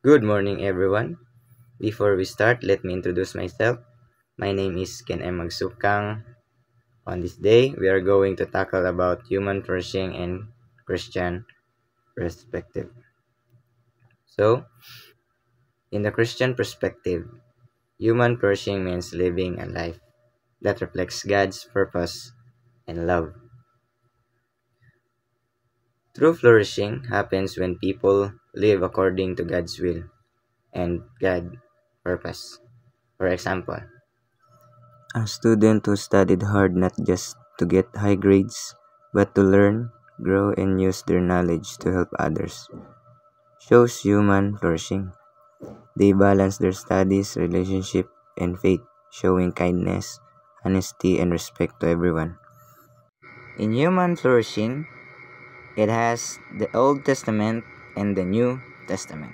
Good morning, everyone. Before we start, let me introduce myself. My name is Ken M. Magsukang. On this day, we are going to tackle about human flourishing and Christian perspective. So, in the Christian perspective, human flourishing means living a life that reflects God's purpose and love. True flourishing happens when people live according to God's will and God's purpose. For example, a student who studied hard not just to get high grades, but to learn, grow, and use their knowledge to help others, shows human flourishing. They balance their studies, relationship, and faith, showing kindness, honesty, and respect to everyone. In human flourishing, it has the Old Testament and the New Testament.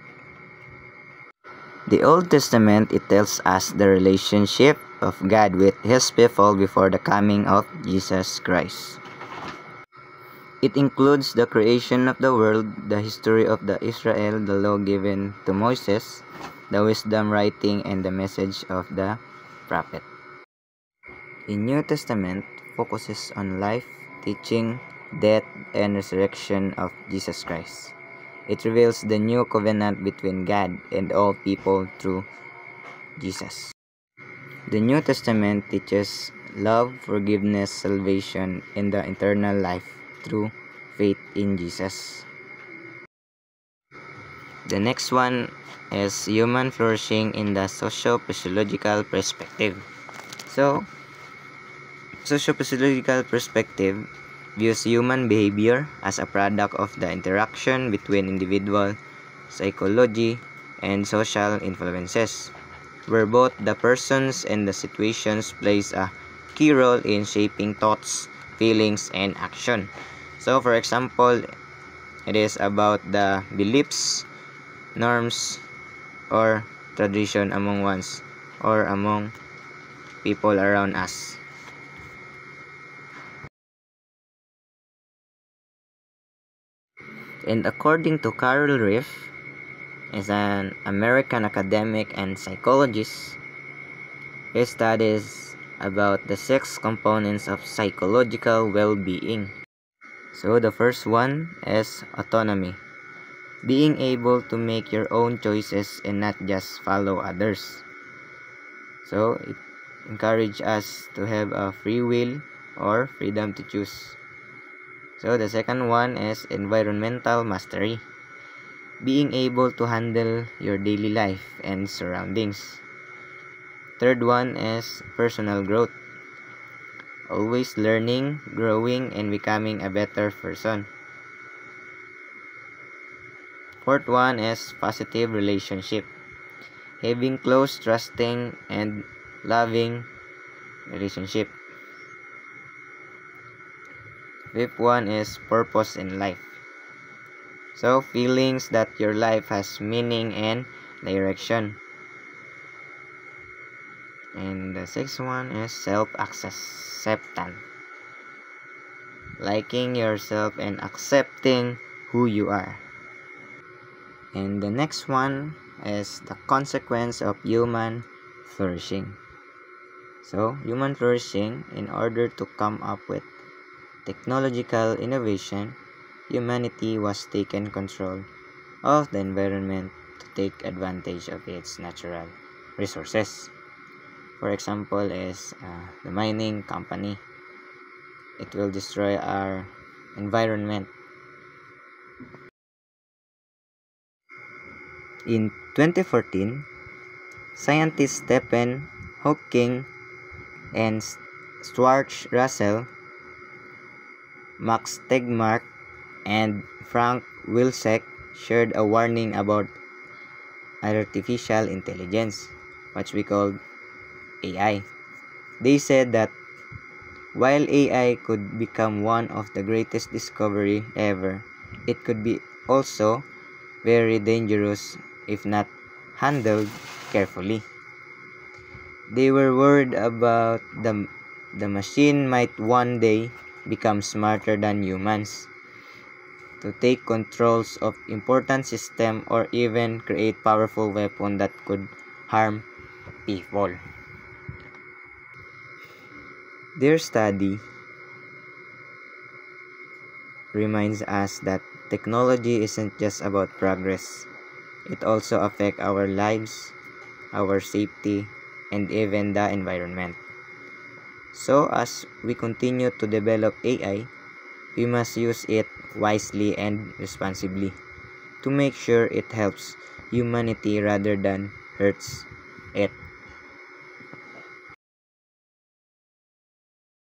The Old Testament, it tells us the relationship of God with His people before the coming of Jesus Christ. It includes the creation of the world, the history of the Israel, the law given to Moses, the wisdom writing, and the message of the prophet. The New Testament focuses on life, teaching, death, and resurrection of Jesus Christ. It reveals the new covenant between God and all people through Jesus. The New Testament teaches love, forgiveness, salvation, and the eternal life through faith in Jesus. The next one is human flourishing in the socio-physiological perspective. So, socio-physiological perspective views human behavior as a product of the interaction between individual psychology and social influences, where both the persons and the situations plays a key role in shaping thoughts, feelings, and action. So, for example, it is about the beliefs, norms, or tradition among ones or among people around us. And according to Carol Riff, is an American academic and psychologist, he studies about the 6 components of psychological well-being. So the first one is autonomy, being able to make your own choices and not just follow others. So it encourages us to have a free will or freedom to choose. So the second one is environmental mastery, being able to handle your daily life and surroundings. Third one is personal growth, always learning, growing, and becoming a better person. Fourth one is positive relationship, having close, trusting, and loving relationship. Fifth one is purpose in life. So, feelings that your life has meaning and direction. And the sixth one is self-acceptance, liking yourself and accepting who you are. And the next one is the consequence of human flourishing. So, human flourishing, in order to come up with technological innovation, humanity was taken control of the environment to take advantage of its natural resources. For example, is the mining company. It will destroy our environment. In 2014, scientists Stephen Hawking and Stuart Russell, Max Tegmark, and Frank Wilczek shared a warning about artificial intelligence, which we call AI. They said that while AI could become one of the greatest discovery ever, it could be also very dangerous if not handled carefully. They were worried about the machine might one day become smarter than humans. to take controls of important system or even create powerful weapon that could harm people. Their study reminds us that technology isn't just about progress. It also affects our lives, our safety, and even the environment. So as we continue to develop AI, we must use it wisely and responsibly to make sure it helps humanity rather than hurts it.